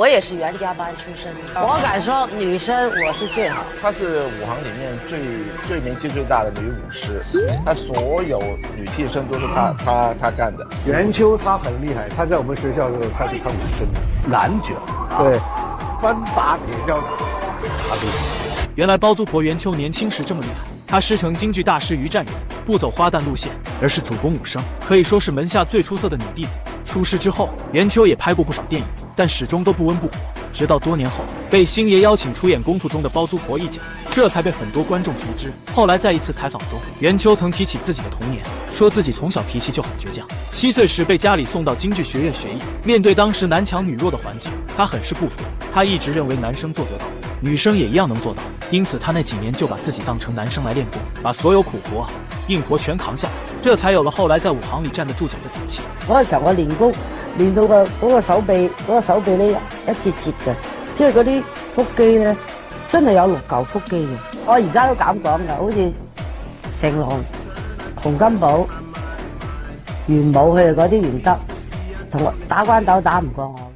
我也是袁家班出身，我敢说女生我是最好。她是武行里面最年纪最大的女武师，她所有女替身都是她干的。袁秋她很厉害，她在我们学校的时候她是唱武生的，男角，对，翻打铁吊她都行。原来包租婆袁秋年轻时这么厉害，她师承京剧大师于占元，不走花旦路线，而是主攻武生，可以说是门下最出色的女弟子。出师之后，袁秋也拍过不少电影，但始终都不温不火。直到多年后，被星爷邀请出演功夫中的包租婆一角，这才被很多观众熟知。后来在一次采访中，袁秋曾提起自己的童年，说自己从小脾气就很倔强，7岁时被家里送到京剧学院学艺。面对当时男强女弱的环境，他很是不服。他一直认为男生做得到，女生也一样能做到，因此他那几年就把自己当成男生来练功，把所有苦活硬活全扛下，这才有了后来在武行里站得住脚的底氣。嗰時候我練功練到個手臂咧一節節嘅，即係嗰啲腹肌咧真係有6嚿腹肌嘅。我而家都敢講㗎，好似成龍、洪金寶、元武佢哋嗰啲袁德，同我打關鬥打唔過我。